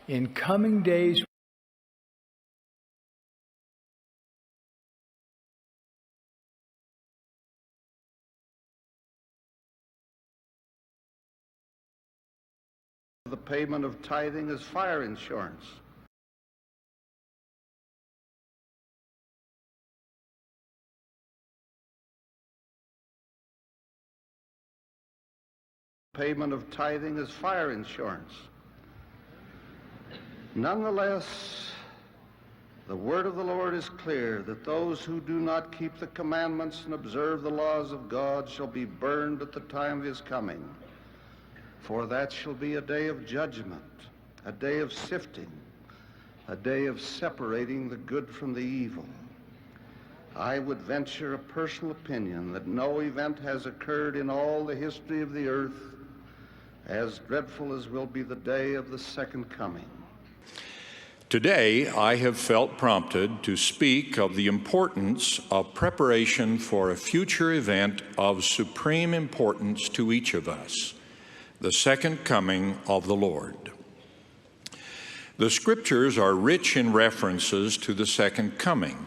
In coming days, the payment of tithing is fire insurance. Payment of tithing is fire insurance. Nonetheless, the word of the Lord is clear that those who do not keep the commandments and observe the laws of God shall be burned at the time of his coming. For that shall be a day of judgment, a day of sifting, a day of separating the good from the evil. I would venture a personal opinion that no event has occurred in all the history of the earth as dreadful as will be the day of the second coming. Today, I have felt prompted to speak of the importance of preparation for a future event of supreme importance to each of us, the second coming of the Lord. The Scriptures are rich in references to the second coming,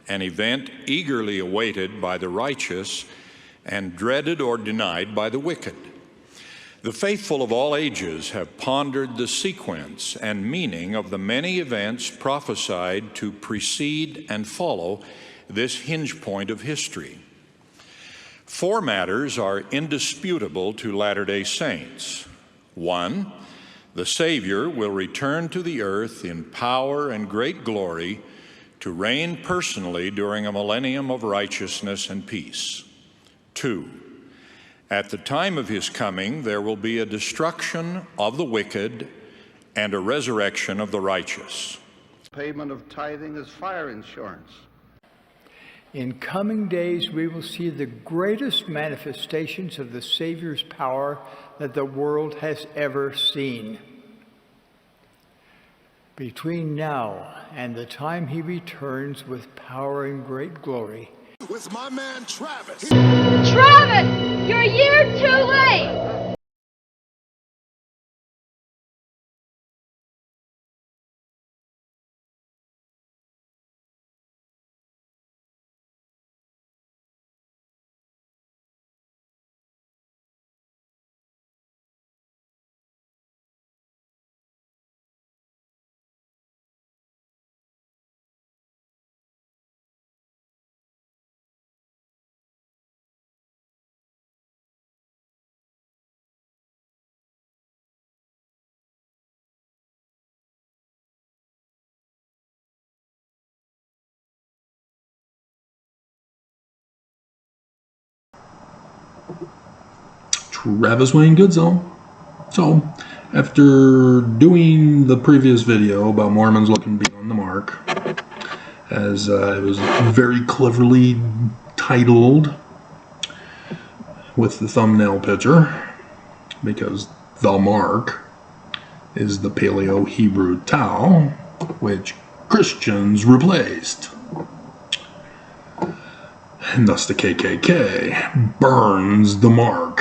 an event eagerly awaited by the righteous and dreaded or denied by the wicked. The faithful of all ages have pondered the sequence and meaning of the many events prophesied to precede and follow this hinge point of history. Four matters are indisputable to Latter-day Saints. One, the Savior will return to the earth in power and great glory to reign personally during a millennium of righteousness and peace. Two, at the time of his coming, there will be a destruction of the wicked and a resurrection of the righteous. Payment of tithing is fire insurance. in coming days we will see the greatest manifestations of the Savior's power that the world has ever seen. Between now and the time he returns with power and great glory, with my man Travis. Travis, you're a year too late. Travis Wayne Goodsell. So, after doing the previous video about Mormons looking beyond the mark, as it was very cleverly titled with the thumbnail picture, because the mark is the Paleo-Hebrew Tau, which Christians replaced. And thus the KKK burns the mark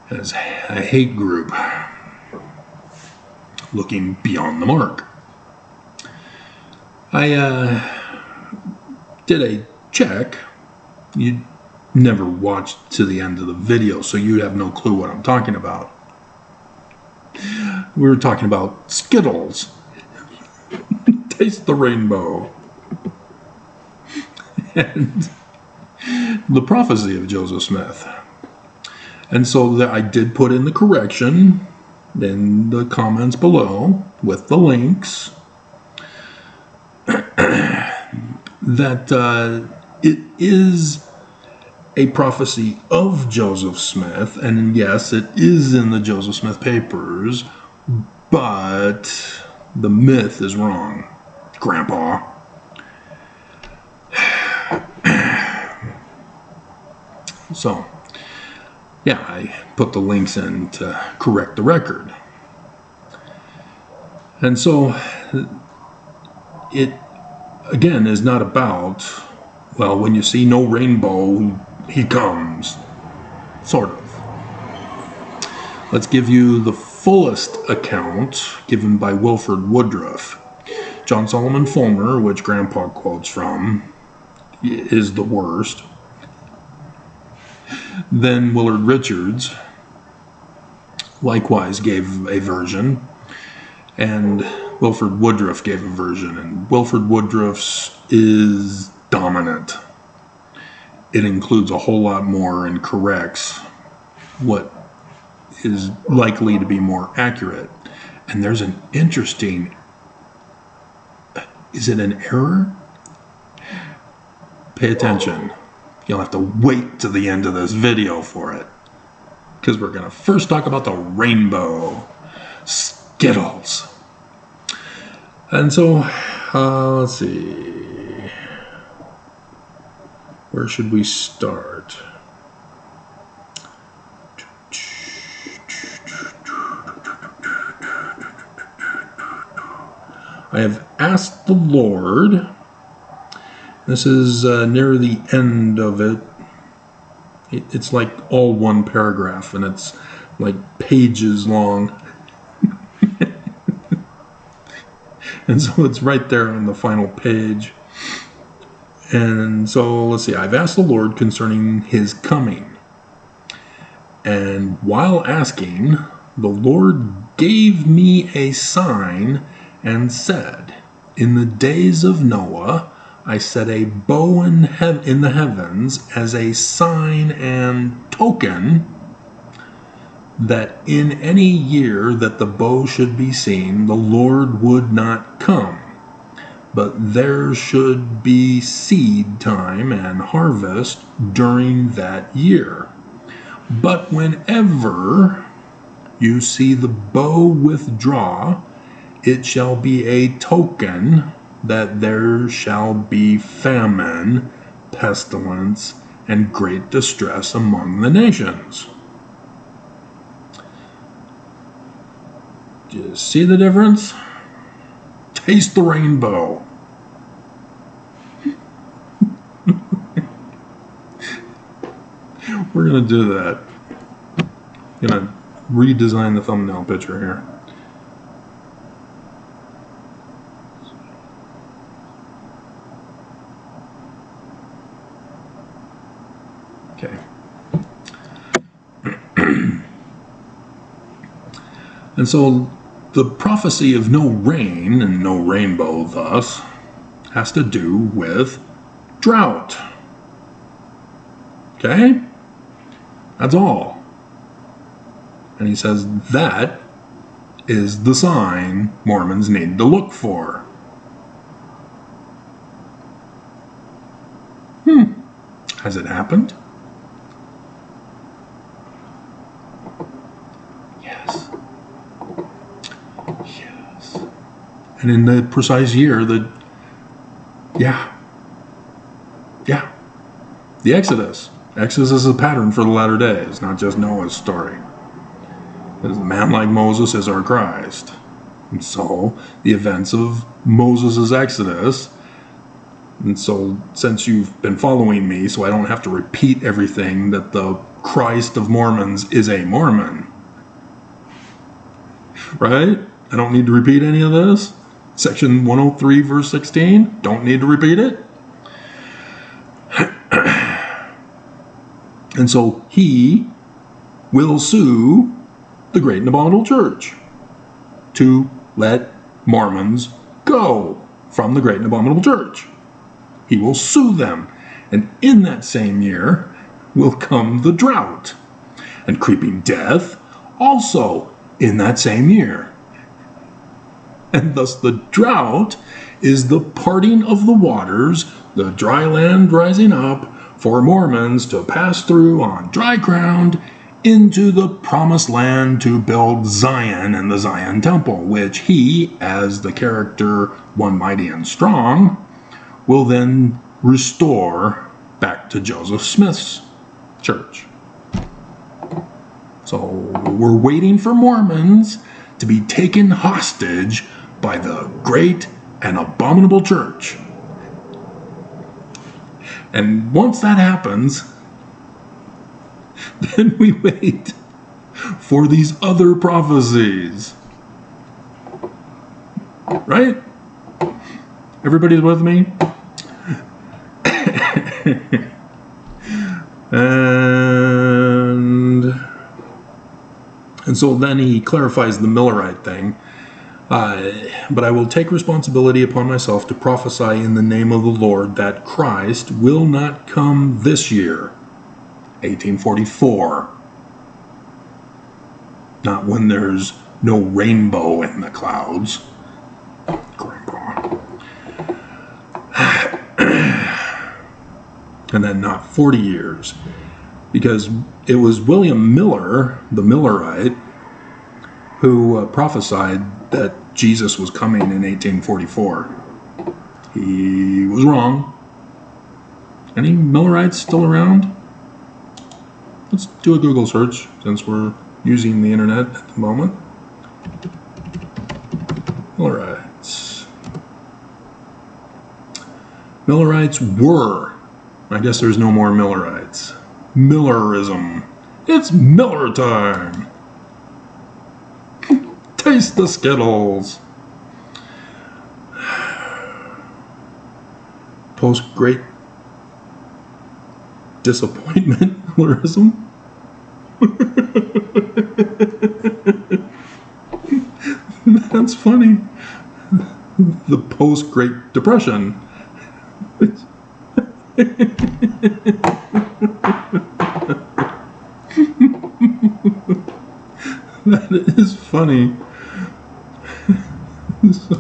as a hate group looking beyond the mark. I did a check. You never watched to the end of the video, so you have no clue what I'm talking about. We were talking about Skittles. Taste the rainbow. And the prophecy of Joseph Smith. And so I did put in the correction in the comments below with the links that it is a prophecy of Joseph Smith, and yes, it is in the Joseph Smith papers, but the myth is wrong, Grandpa. So, yeah, I put the links in to correct the record. And so, it, again, is not about, well, when you see no rainbow, he comes. Sort of. Let's give you the fullest account given by Wilford Woodruff. John Solomon Fulmer, which Grandpa quotes from, is the worst. Then Willard Richards likewise gave a version, and Wilford Woodruff gave a version, and Wilford Woodruff's is dominant. It includes a whole lot more and corrects what is likely to be more accurate. And there's an interesting, is it an error? Pay attention. You'll have to wait to the end of this video for it, because we're going to first talk about the rainbow Skittles. And so, let's see. Where should we start? I have asked the Lord. This is near the end of it. It's like all one paragraph, and it's like pages long. And so it's right there on the final page. And so let's see, I've asked the Lord concerning his coming. And while asking, the Lord gave me a sign and said, in the days of Noah, I set a bow in the heavens as a sign and token, that in any year that the bow should be seen, the Lord would not come, but there should be seed time and harvest during that year. But whenever you see the bow withdraw, it shall be a token that there shall be famine, pestilence, and great distress among the nations. Do you see the difference? Taste the rainbow. We're going to do that. I'm going to redesign the thumbnail picture here. Okay. And so the prophecy of no rain and no rainbow thus has to do with drought. Okay? That's all. And he says that is the sign Mormons need to look for. Has it happened? Yes. Yes. And in the precise year that, the Exodus. Exodus is a pattern for the latter days, not just Noah's story. Because a man like Moses is our Christ. And so, the events of Moses' Exodus, and so since you've been following me, so I don't have to repeat everything, that the Christ of Mormons is a Mormon. Right? I don't need to repeat any of this. Section 103, verse 16, don't need to repeat it. And so he will sue the Great and Abominable Church to let Mormons go from the Great and Abominable Church. He will sue them. And in that same year will come the drought and creeping death also in that same year. And thus the drought is the parting of the waters, the dry land rising up, for Mormons to pass through on dry ground into the promised land to build Zion and the Zion Temple, which he, as the character one mighty and strong, will then restore back to Joseph Smith's church. So we're waiting for Mormons to be taken hostage by the Great and Abominable Church. And once that happens, then we wait for these other prophecies. Right? Everybody's with me? And so then he clarifies the Millerite thing. But I will take responsibility upon myself to prophesy in the name of the Lord that Christ will not come this year, 1844. Not when there's no rainbow in the clouds. Grandpa. And then not 40 years. Because it was William Miller, the Millerite, who prophesied that Jesus was coming in 1844. He was wrong. Any Millerites still around? Let's do a Google search since we're using the internet at the moment. Millerites. Millerites were. I guess there's no more Millerites. Millerism. It's Miller time. Taste the Skittles. Post-Great Disappointment Millerism. That's funny. The post-Great Depression. That is funny. So,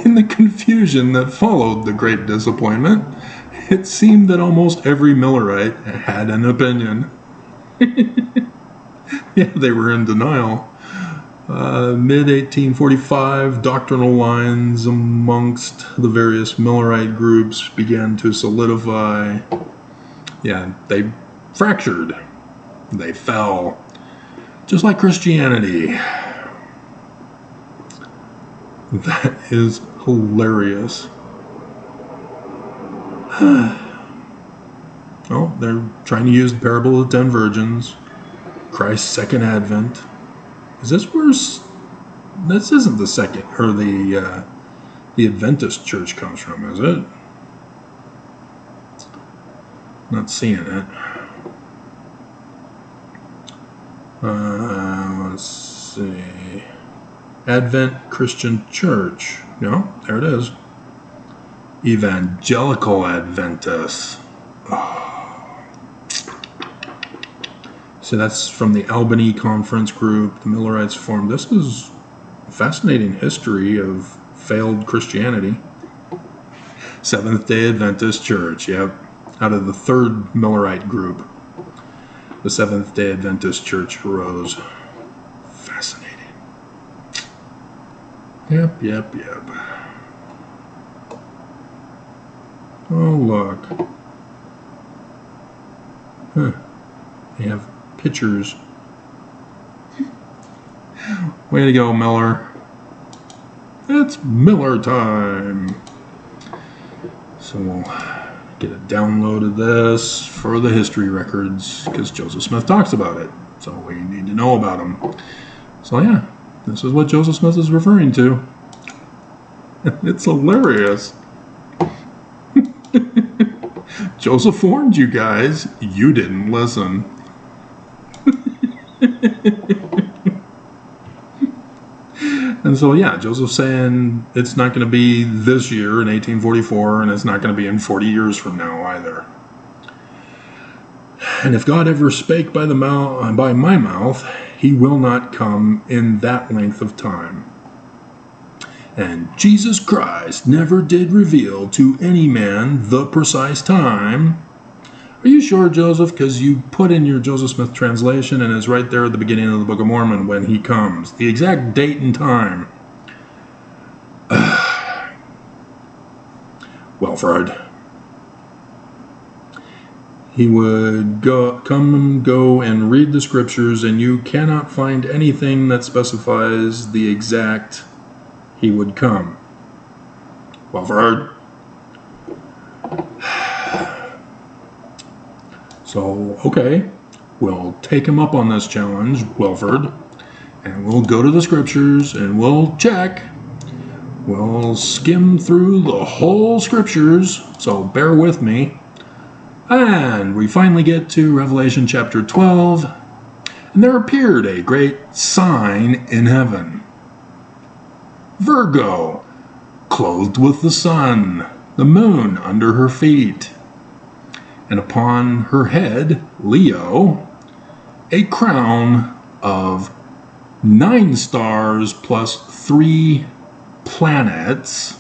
in the confusion that followed the Great Disappointment, it seemed that almost every Millerite had an opinion. Yeah, they were in denial. Mid-1845, doctrinal lines amongst the various Millerite groups began to solidify. Yeah, they fractured. They fell. Just like Christianity. That is hilarious. Oh, they're trying to use the parable of the 10 virgins. Christ's second advent. Is this where... This isn't the second, or the Adventist church comes from, is it? Not seeing it. Let's see. Advent Christian Church. No, there it is. Evangelical Adventists. Oh. So that's from the Albany Conference Group. The Millerites formed. This is a fascinating history of failed Christianity. Seventh-day Adventist Church. Yep. Out of the third Millerite group, the Seventh-day Adventist Church arose. Fascinating. Yep. Oh, look. Huh. They have pictures. Way to go, Miller. It's Miller time. So we'll get a download of this for the history records because Joseph Smith talks about it. So we need to know about him. So yeah, this is what Joseph Smith is referring to. It's hilarious. Joseph warned you guys. You didn't listen. And so, yeah, Joseph's saying it's not going to be this year in 1844, and it's not going to be in 40 years from now either. And if God ever spake by my mouth, he will not come in that length of time. And Jesus Christ never did reveal to any man the precise time. Are you sure, Joseph? Because you put in your Joseph Smith translation, and it's right there at the beginning of the Book of Mormon when he comes. The exact date and time. Well, Fred. He would go and read the scriptures, and you cannot find anything that specifies the exact he would come. Well, Fred. So, okay, we'll take him up on this challenge, Wilford, and we'll go to the scriptures and we'll check. We'll skim through the whole scriptures, so bear with me. And we finally get to Revelation chapter 12, and there appeared a great sign in heaven. Virgo, clothed with the sun, the moon under her feet, and upon her head, Leo, a crown of 9 stars plus 3 planets: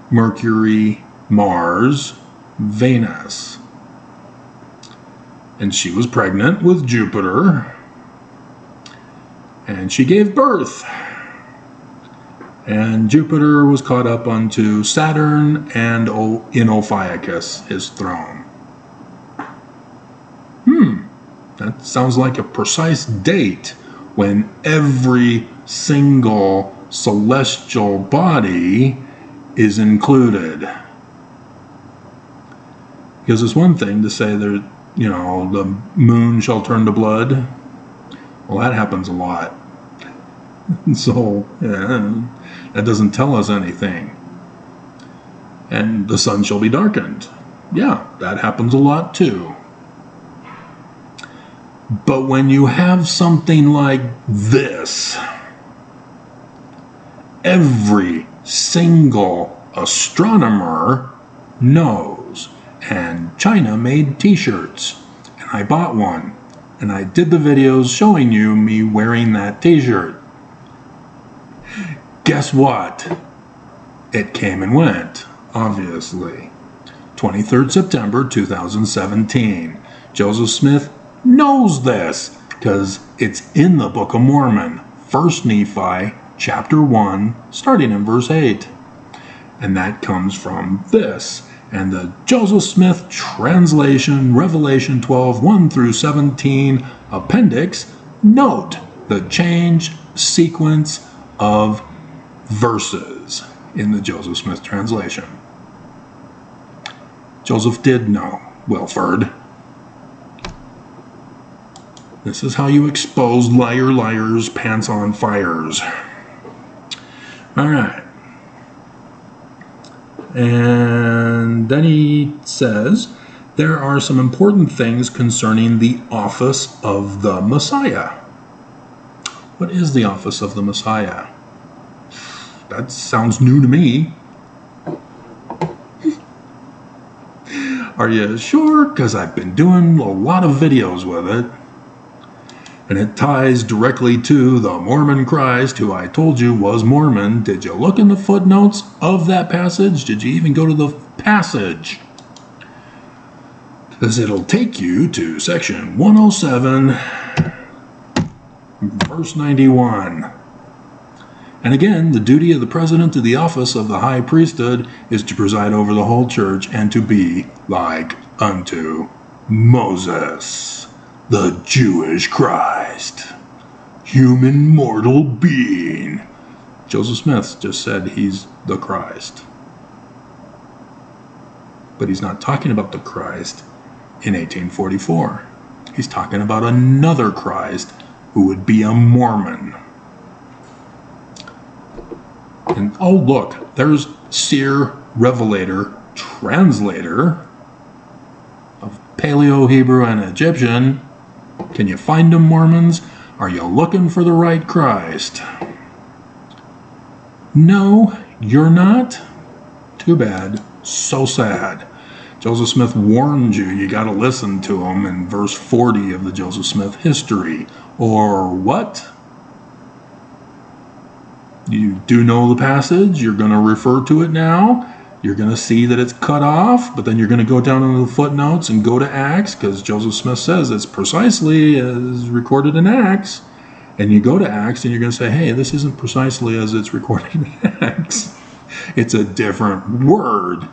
Mercury, Mars, Venus. And she was pregnant with Jupiter, and she gave birth. And Jupiter was caught up unto Saturn and in Ophiuchus, his throne. That sounds like a precise date when every single celestial body is included. Because it's one thing to say that, the moon shall turn to blood. Well, that happens a lot. So, that doesn't tell us anything. And the sun shall be darkened. Yeah, that happens a lot too. But when you have something like this, every single astronomer knows. And China made t-shirts, and I bought one, and I did the videos showing you me wearing that t-shirt. Guess what? It came and went, obviously. 23rd September 2017. Joseph Smith knows this because it's in the Book of Mormon, 1 Nephi chapter 1, starting in verse 8. And that comes from this. And the Joseph Smith translation, Revelation 12, 1 through 17 appendix, note the change sequence of verses in the Joseph Smith translation. Joseph did know, Wilford. This is how you expose liar liars, pants on fires. All right. And then he says, there are some important things concerning the office of the Messiah. What is the office of the Messiah? That sounds new to me. Are you sure? Because I've been doing a lot of videos with it. And it ties directly to the Mormon Christ, who I told you was Mormon. Did you look in the footnotes of that passage? Did you even go to the passage? Because it'll take you to section 107, verse 91. And again, the duty of the president to the office of the high priesthood is to preside over the whole church and to be like unto Moses, the Jewish Christ, human mortal being. Joseph Smith just said he's the Christ. But he's not talking about the Christ in 1844. He's talking about another Christ who would be a Mormon. And oh look, there's seer, revelator, translator of Paleo, Hebrew, and Egyptian. Can you find them, Mormons? Are you looking for the right Christ? No, you're not? Too bad. So sad. Joseph Smith warned you, you got to listen to him in verse 40 of the Joseph Smith history. Or what? You do know the passage. You're going to refer to it now. You're going to see that it's cut off, but then you're going to go down into the footnotes and go to Acts, because Joseph Smith says it's precisely as recorded in Acts. And you go to Acts and you're going to say, hey, this isn't precisely as it's recorded in Acts. It's a different word.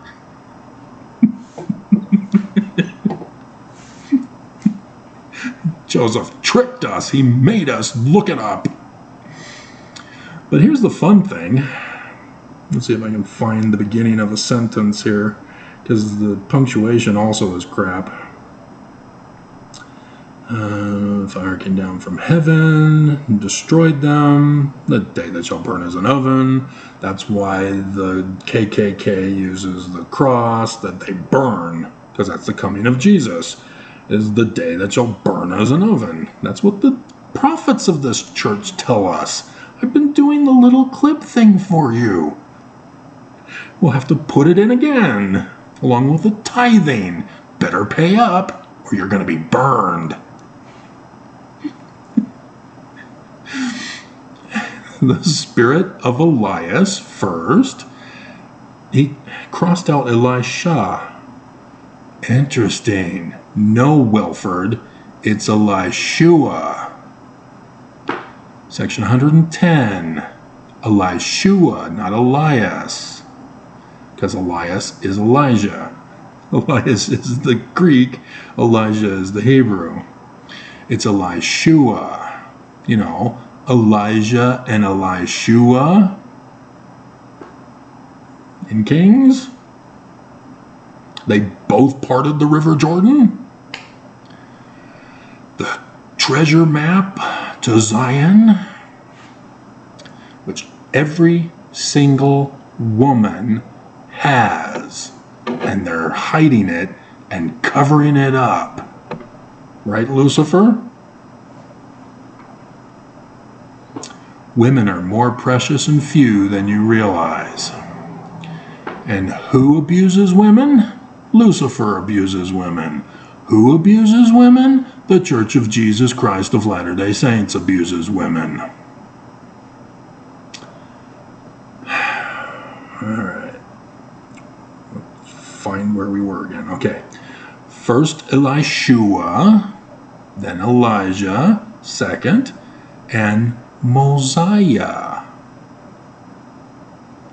Joseph tricked us. He made us look it up. But here's the fun thing. Let's see if I can find the beginning of a sentence here, because the punctuation also is crap. Fire came down from heaven and destroyed them. The day that shall burn as an oven. That's why the KKK uses the cross that they burn, because that's the coming of Jesus, is the day that shall burn as an oven. That's what the prophets of this church tell us. I've been doing the little clip thing for you. We'll have to put it in again, along with the tithing. Better pay up, or you're going to be burned. The spirit of Elias first. He crossed out Elisha. Interesting. No, Welford. It's Elishua. Section 110. Elishua, not Elias. Because Elias is Elijah. Elias is the Greek. Elijah is the Hebrew. It's Elishua. You know, Elijah and Elishua in Kings. They both parted the River Jordan. The treasure map to Zion, which every single woman has, and they're hiding it and covering it up. Right, Lucifer? Women are more precious and few than you realize. And who abuses women? Lucifer abuses women. Who abuses women? The Church of Jesus Christ of Latter-day Saints abuses women. All right. Let's find where we were again. Okay. First Elishua, then Elijah, second, and Mosiah.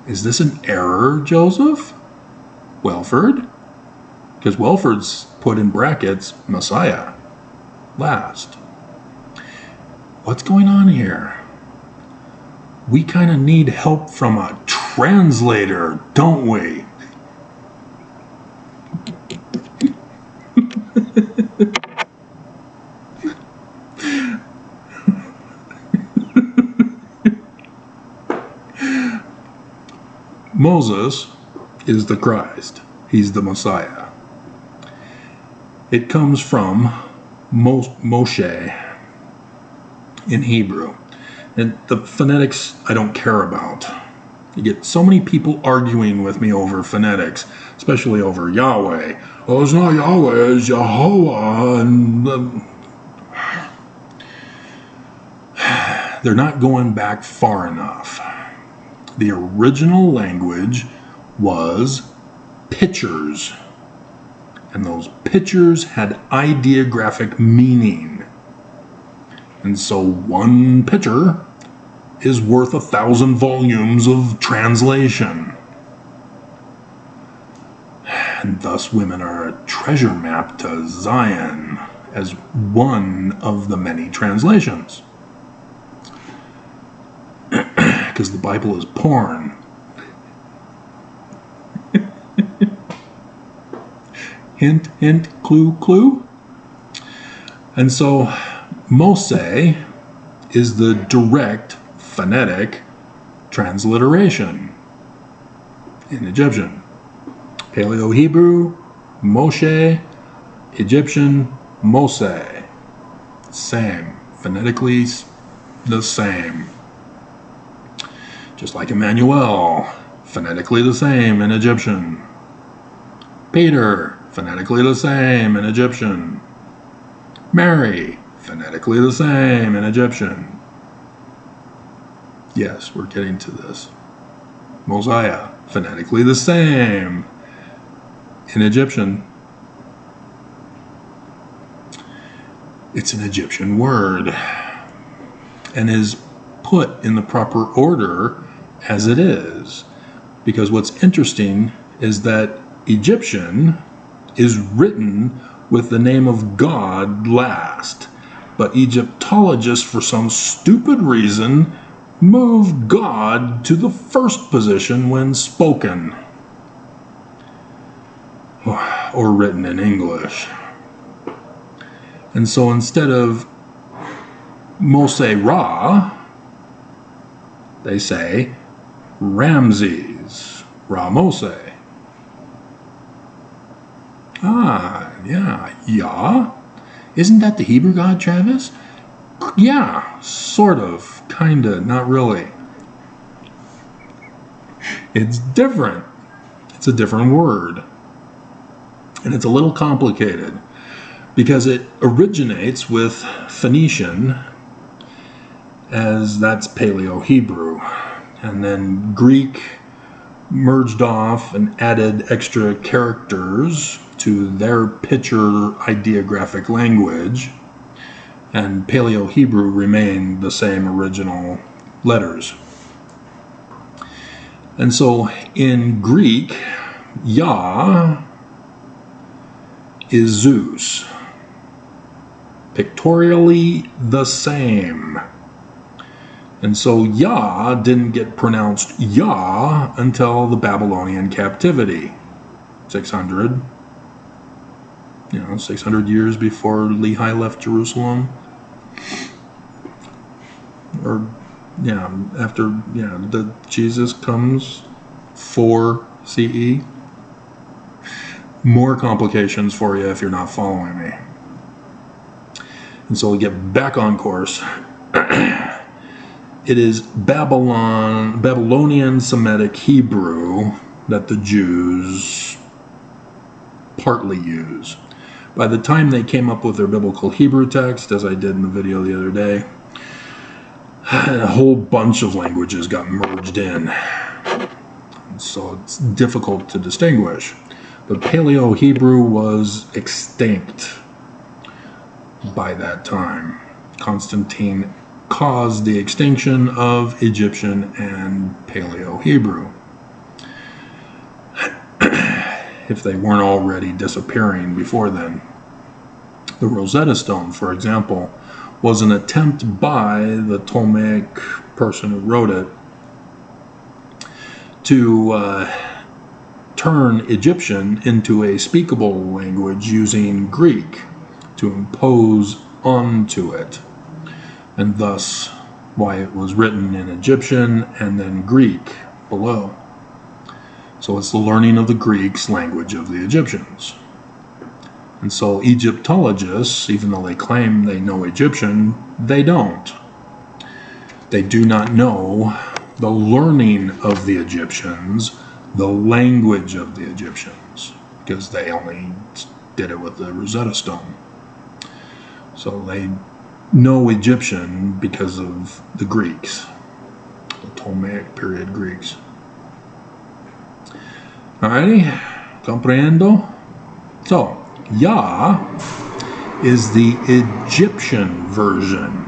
Is this an error, Joseph? Welford? Because Welford's put in brackets Messiah last. What's going on here? We kind of need help from a translator, don't we? Moses is the Christ. He's the Messiah. It comes from Moshe in Hebrew. And the phonetics I don't care about. You get so many people arguing with me over phonetics, especially over Yahweh. Oh, it's not Yahweh, it's Jehovah. And they're not going back far enough. The original language was pictures. And those pictures had ideographic meaning. And so one picture is worth 1,000 volumes of translation. And thus women are a treasure map to Zion as one of the many translations. Because the Bible is porn. Hint, hint, clue, clue. And so Mose is the direct phonetic transliteration in Egyptian. Paleo-Hebrew, Moshe, Egyptian, Mose. Same. Phonetically the same. Just like Emmanuel, phonetically the same in Egyptian. Peter, phonetically the same in Egyptian. Mary, phonetically the same in Egyptian. Yes, we're getting to this. Mosiah, phonetically the same in Egyptian. It's an Egyptian word and is put in the proper order as it is. Because what's interesting is that Egyptian is written with the name of God last. But Egyptologists, for some stupid reason, move God to the first position when spoken or written in English. And so instead of Mose Ra, they say Ramses, Ra Mose. Ah, yeah, Yah. Isn't that the Hebrew god, Travis? Yeah, sort of, kinda, not really. It's different. It's a different word. And it's a little complicated because it originates with Phoenician, as that's Paleo-Hebrew, and then Greek merged off and added extra characters to their picture ideographic language, and Paleo-Hebrew remained the same original letters. And so in Greek, Yah is Zeus, pictorially the same. And so Yah didn't get pronounced Yah until the Babylonian captivity, 600 years before Lehi left Jerusalem. Or, after Jesus comes 4 CE. More complications for you if you're not following me. And so we get back on course. It is Babylonian Semitic Hebrew that the Jews partly use. By the time they came up with their biblical Hebrew text, as I did in the video the other day, a whole bunch of languages got merged in. And so it's difficult to distinguish. But Paleo-Hebrew was extinct by that time. Constantine caused the extinction of Egyptian and Paleo-Hebrew, if they weren't already disappearing before then. The Rosetta Stone, for example, was an attempt by the Ptolemaic person who wrote it to turn Egyptian into a speakable language using Greek to impose onto it, and thus why it was written in Egyptian and then Greek below. So it's the learning of the Greeks' language of the Egyptians. And so Egyptologists, even though they claim they know Egyptian, they don't. They do not know the learning of the Egyptians, the language of the Egyptians, because they only did it with the Rosetta Stone. So they know Egyptian because of the Greeks, the Ptolemaic period Greeks. Alrighty, comprendo? So, Yah is the Egyptian version,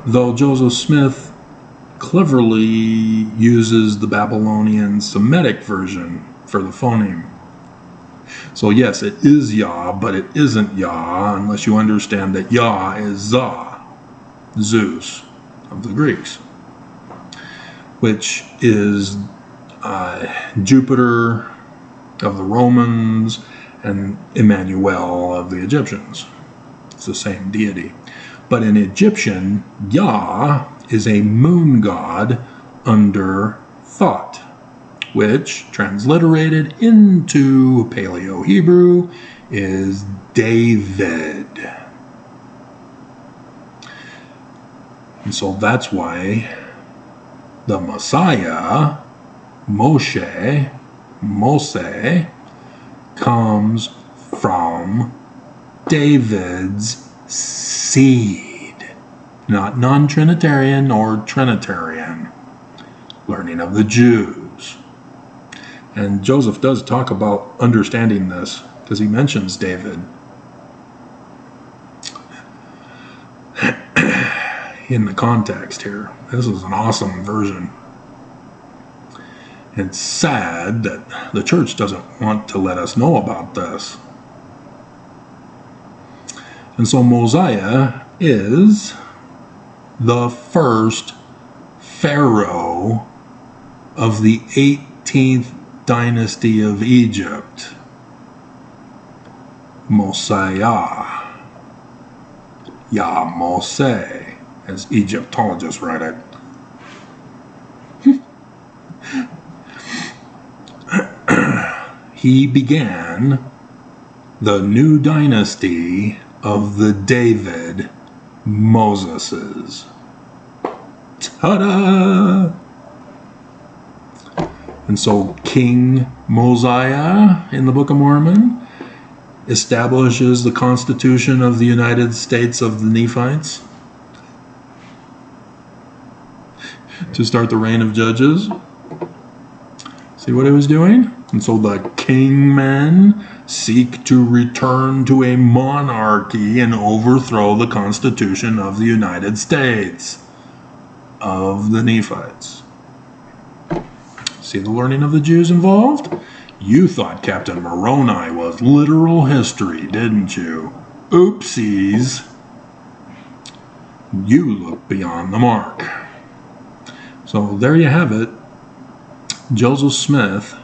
though Joseph Smith cleverly uses the Babylonian Semitic version for the phoneme. So yes, it is Yah, but it isn't Yah unless you understand that Yah is Za, Zeus of the Greeks, which is Jupiter of the Romans and Emmanuel of the Egyptians. It's the same deity. But in Egyptian, Yah is a moon god under Thought, which, transliterated into Paleo-Hebrew, is David. And so that's why the Messiah, Mose, comes from David's seed. Not non-Trinitarian or Trinitarian. Learning of the Jews. And Joseph does talk about understanding this because he mentions David in the context here. This is an awesome version. It's sad that the church doesn't want to let us know about this. And so Mosiah is the first pharaoh of the 18th dynasty of Egypt. Mosiah. Ya Mose, as Egyptologists write it. He began the new dynasty of the David Moseses. Ta-da! And so King Mosiah in the Book of Mormon establishes the Constitution of the United States of the Nephites to start the reign of judges. See what he was doing? And so the kingmen seek to return to a monarchy and overthrow the Constitution of the United States of the Nephites. See the learning of the Jews involved? You thought Captain Moroni was literal history, didn't you? Oopsies. You look beyond the mark. So there you have it. Joseph Smith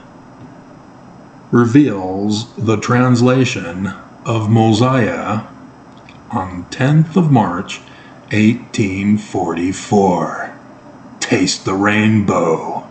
reveals the translation of Mosiah on 10th of March, 1844. Taste the rainbow.